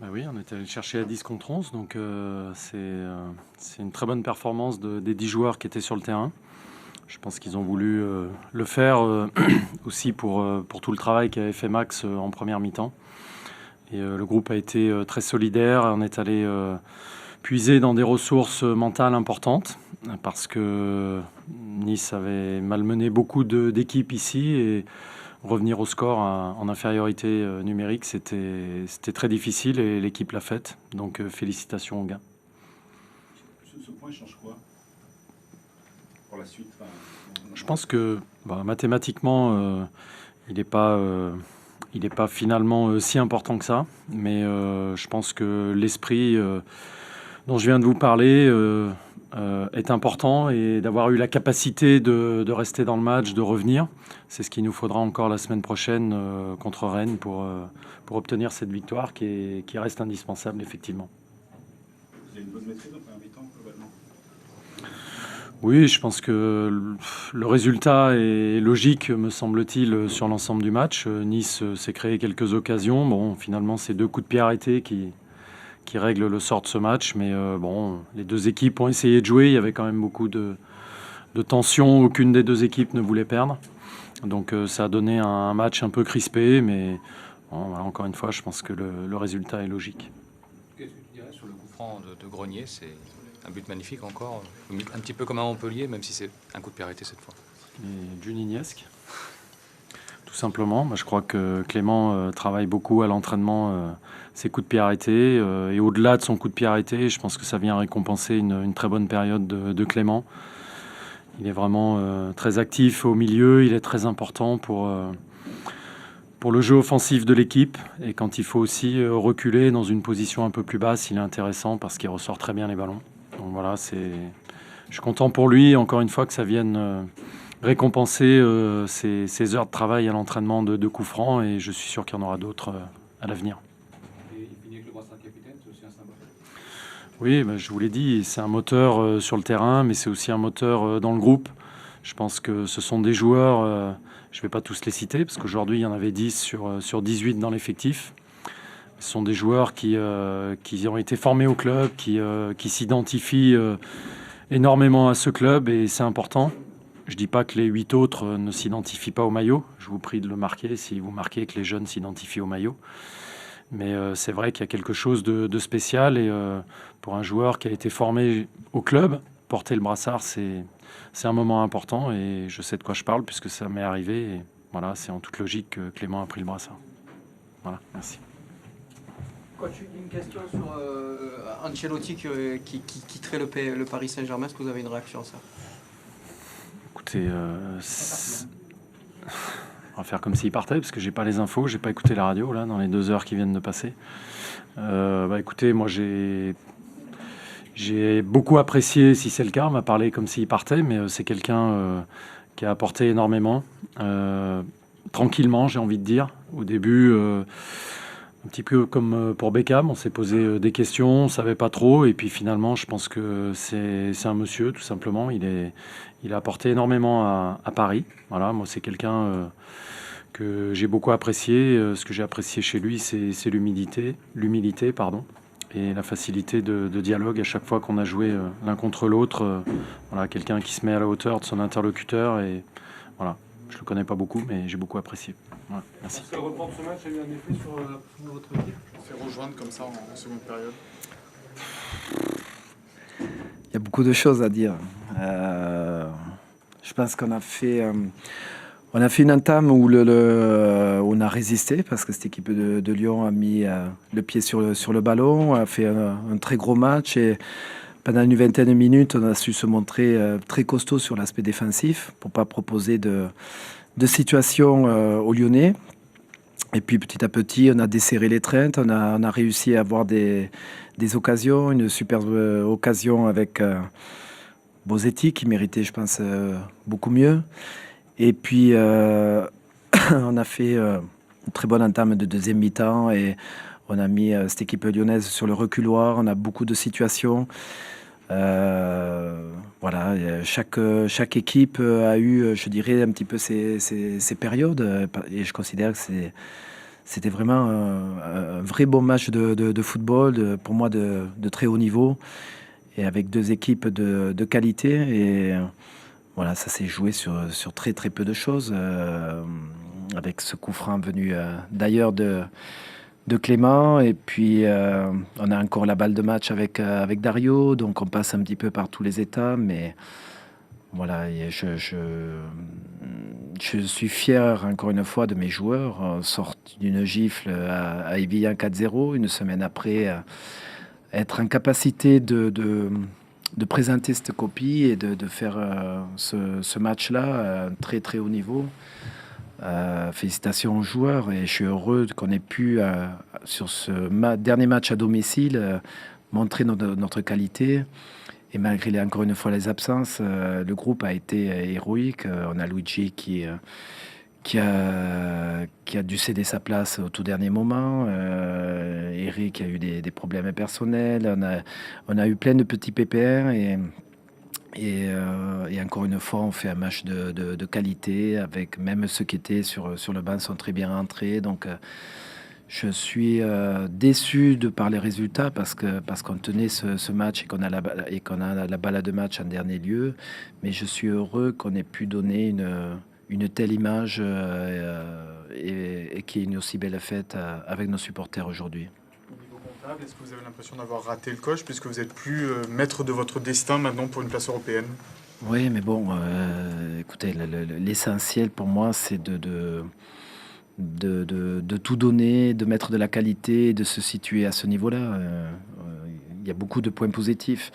Bah oui, on est allé le chercher à 10 contre 11, donc c'est une très bonne performance des 10 joueurs qui étaient sur le terrain. Je pense qu'ils ont voulu le faire aussi pour tout le travail qu'avait fait Max en première mi-temps. Et le groupe a été très solidaire. On est allé puiser dans des ressources mentales importantes parce que Nice avait malmené beaucoup d'équipes ici et revenir au score en infériorité numérique, c'était très difficile et l'équipe l'a faite. Donc félicitations aux gars. Ce point change quoi pour la suite? Je pense que mathématiquement, il n'est pas finalement si important que ça. Mais je pense que l'esprit dont je viens de vous parler est important et d'avoir eu la capacité de rester dans le match, de revenir. C'est ce qu'il nous faudra encore la semaine prochaine contre Rennes pour obtenir cette victoire qui reste indispensable, effectivement. Vous avez une bonne maîtrise en première mi-temps, globalement? Oui, je pense que le résultat est logique, me semble-t-il, sur l'ensemble du match. Nice s'est créé quelques occasions. Bon, finalement, c'est 2 coups de pied arrêtés qui règlent le sort de ce match. Mais les 2 équipes ont essayé de jouer. Il y avait quand même beaucoup de tension. Aucune des 2 équipes ne voulait perdre. Donc ça a donné un match un peu crispé. Mais encore une fois, je pense que le résultat est logique. Qu'est-ce que tu dirais sur le coup franc de Grenier? C'est un but magnifique encore, un petit peu comme à Montpellier, même si c'est un coup de pied arrêté cette fois. Et Juninesque, tout simplement. Je crois que Clément travaille beaucoup à l'entraînement ses coups de pied arrêtés. Et au-delà de son coup de pied arrêté, je pense que ça vient récompenser une très bonne période de Clément. Il est vraiment très actif au milieu, il est très important pour le jeu offensif de l'équipe. Et quand il faut aussi reculer dans une position un peu plus basse, il est intéressant parce qu'il ressort très bien les ballons. Donc voilà, je suis content pour lui, encore une fois, que ça vienne récompenser ses heures de travail à l'entraînement de coups francs, et je suis sûr qu'il y en aura d'autres à l'avenir. Et il finit avec le brassard de capitaine, c'est aussi un symbole? Oui, je vous l'ai dit, c'est un moteur sur le terrain, mais c'est aussi un moteur dans le groupe. Je pense que ce sont des joueurs, je ne vais pas tous les citer, parce qu'aujourd'hui, il y en avait 10 sur 18 dans l'effectif. Ce sont des joueurs qui ont été formés au club, qui s'identifient énormément à ce club, et c'est important. Je ne dis pas que les 8 autres ne s'identifient pas au maillot. Je vous prie de le marquer si vous marquez que les jeunes s'identifient au maillot. Mais c'est vrai qu'il y a quelque chose de spécial, et pour un joueur qui a été formé au club, porter le brassard, c'est un moment important, et je sais de quoi je parle puisque ça m'est arrivé. Et voilà, c'est en toute logique que Clément a pris le brassard. Voilà, merci. Coach, une question sur Ancelotti qui quitterait le Paris Saint-Germain. Est-ce que vous avez une réaction à ça? Écoutez, on va faire comme s'il partait, parce que j'ai pas les infos, j'ai pas écouté la radio là dans les 2 heures qui viennent de passer. Écoutez, moi j'ai beaucoup apprécié, si c'est le cas, on m'a parlé comme s'il partait, mais c'est quelqu'un qui a apporté énormément, tranquillement, j'ai envie de dire. Au début, un petit peu comme pour Beckham, on s'est posé des questions, on ne savait pas trop, et puis finalement, je pense que c'est un monsieur, tout simplement. Il a apporté énormément à Paris. Voilà, moi, c'est quelqu'un que j'ai beaucoup apprécié. Ce que j'ai apprécié chez lui, c'est l'humilité, et la facilité de dialogue à chaque fois qu'on a joué l'un contre l'autre. Voilà, quelqu'un qui se met à la hauteur de son interlocuteur, et voilà. Je ne le connais pas beaucoup, mais j'ai beaucoup apprécié. Voilà, merci. Est-ce que le report de ce match a eu un effet sur votre équipe? C'est rejoindre comme ça en seconde période? Il y a beaucoup de choses à dire. Je pense qu'on a fait une entame où on a résisté, parce que cette équipe de Lyon a mis le pied sur le ballon, a fait un très gros match, et pendant une vingtaine de minutes, on a su se montrer très costaud sur l'aspect défensif pour ne pas proposer de situation aux Lyonnais. Et puis petit à petit, on a desserré l'étreinte, on a réussi à avoir des occasions, une superbe occasion avec Bosetti qui méritait, je pense, beaucoup mieux. Et puis on a fait une très bonne entame de deuxième mi-temps, et on a mis cette équipe lyonnaise sur le reculoir. On a beaucoup de situations. Voilà, chaque équipe a eu, je dirais, un petit peu ses périodes. Et je considère que c'était vraiment un vrai bon match de football, pour moi de très haut niveau, et avec deux équipes de qualité. Et voilà, ça s'est joué sur très très peu de choses, avec ce coup franc venu d'ailleurs de Clément. Et puis on a encore la balle de match avec Dario, donc on passe un petit peu par tous les états. Mais voilà, et je suis fier encore une fois de mes joueurs. On sort d'une gifle à Evian 4-0, une semaine après, être en capacité de présenter cette copie et de faire ce match-là à un très très haut niveau. Félicitations aux joueurs, et je suis heureux qu'on ait pu, sur ce dernier match à domicile, montrer notre qualité. Et malgré encore une fois les absences, le groupe a été héroïque. On a Luigi qui a dû céder sa place au tout dernier moment. Eric a eu des problèmes personnels. On a eu plein de petits pépins, et encore une fois, on fait un match de qualité, avec même ceux qui étaient sur le banc sont très bien rentrés. Donc je suis déçu par les résultats, parce qu'on tenait ce match et qu'on a la balle de match en dernier lieu. Mais je suis heureux qu'on ait pu donner une telle image, et qu'il y ait une aussi belle fête avec nos supporters aujourd'hui. Au niveau comptable, est-ce que vous avez l'impression d'avoir raté le coche, puisque vous n'êtes plus maître de votre destin maintenant pour une place européenne? Oui, mais bon, écoutez, l'essentiel pour moi, c'est de tout donner, de mettre de la qualité, de se situer à ce niveau-là. Il y a beaucoup de points positifs.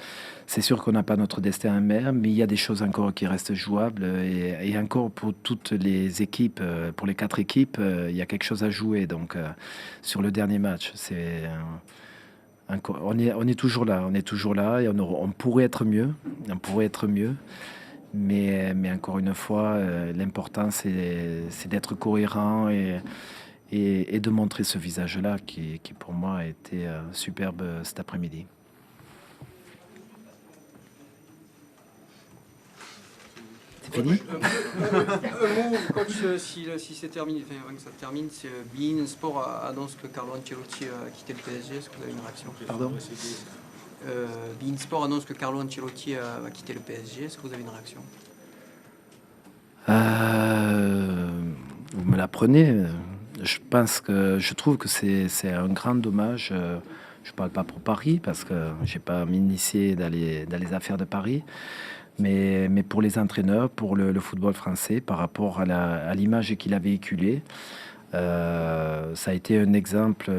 C'est sûr qu'on n'a pas notre destin en main, mais il y a des choses encore qui restent jouables. Et encore, pour toutes les équipes, pour les 4 équipes, il y a quelque chose à jouer. Donc, sur le dernier match, on est toujours là, et on pourrait être mieux. Mais encore une fois, l'important, c'est d'être cohérent, et de montrer ce visage-là qui pour moi a été superbe cet après-midi. C'est fini? Un mot, coach, si c'est terminé, enfin, avant que ça termine, c'est beIN Sport annonce que Carlo Ancelotti a quitté le PSG. Est-ce que vous avez une réaction? Pardon? beIN Sport annonce que Carlo Ancelotti va quitter le PSG. Est-ce que vous avez une réaction? Vous me l'apprenez. Je trouve que c'est un grand dommage. Je ne parle pas pour Paris, parce que je n'ai pas m'initié dans les affaires de Paris. Mais pour les entraîneurs, pour le football français, par rapport à l'image qu'il a véhiculée, ça a été un exemple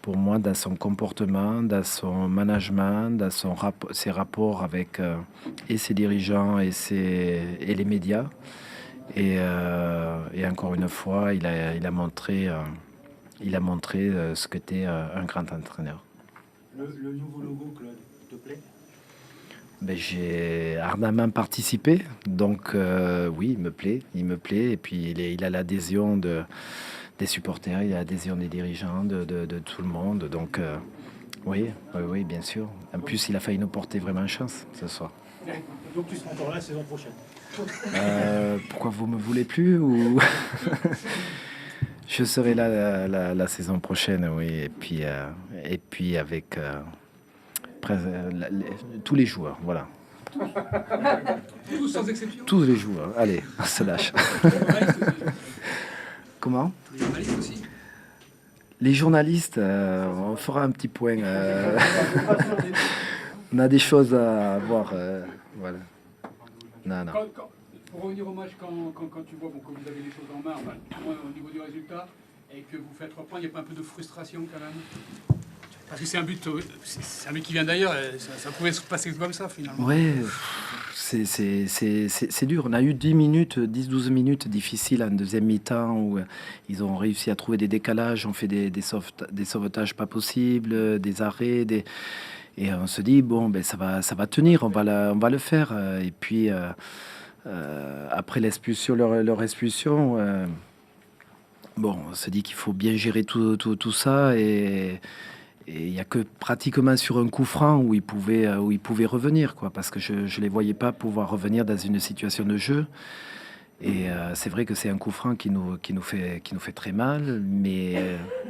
pour moi dans son comportement, dans son management, dans ses rapports avec et ses dirigeants et les médias. Et encore une fois, il a montré ce qu'était un grand entraîneur. Le nouveau logo, Claude, te plaît? Ben, j'ai ardemment participé, donc oui, il me plaît, et puis il a l'adhésion des supporters, il a l'adhésion des dirigeants, de tout le monde, donc oui, bien sûr. En plus, il a failli nous porter vraiment chance ce soir. Donc tu seras encore là la saison prochaine? Pourquoi vous me voulez plus, ou je serai là la saison prochaine, oui, et puis avec tous les joueurs, voilà. Tous sans exception. Tous les joueurs, allez, on se lâche. Comment? Les journalistes aussi. Les journalistes, on fera un petit point. On a des choses à voir, voilà. Non. Pour revenir au match, quand tu vois que vous avez les choses en main, enfin, au niveau du résultat, et que vous faites reprendre, il n'y a pas un peu de frustration quand même? Parce que c'est un but qui vient d'ailleurs, ça pouvait se passer comme ça finalement. Ouais, c'est dur. On a eu 10-12 minutes difficiles en deuxième mi-temps, où ils ont réussi à trouver des décalages, on fait des sauvetages pas possibles, des arrêts, et on se dit bon, ben ça va tenir, on va le faire. Et puis après leur expulsion, bon, on se dit qu'il faut bien gérer tout ça, et Et il n'y a que pratiquement sur un coup franc où ils pouvaient revenir, quoi, parce que je ne les voyais pas pouvoir revenir dans une situation de jeu. Et c'est vrai que c'est un coup franc qui nous fait très mal, mais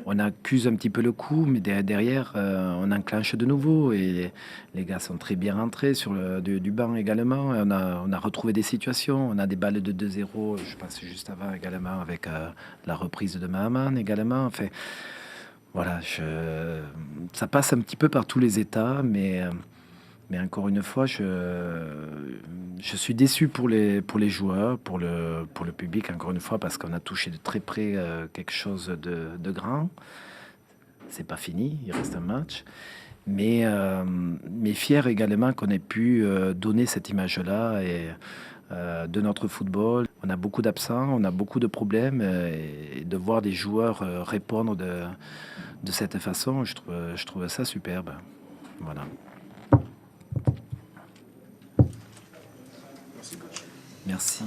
on accuse un petit peu le coup, mais derrière, on enclenche de nouveau. Et les gars sont très bien rentrés sur du banc également. Et on a retrouvé des situations. On a des balles de 2-0, je pense juste avant également, avec la reprise de Mahaman également. Enfin, voilà, ça passe un petit peu par tous les états, mais encore une fois, je suis déçu pour les joueurs, pour le public, encore une fois, parce qu'on a touché de très près quelque chose de grand. C'est pas fini, il reste un match. Mais fier également qu'on ait pu donner cette image-là et de notre football. On a beaucoup d'absents, on a beaucoup de problèmes, et de voir des joueurs répondre de cette façon, je trouve ça superbe. Voilà. Merci.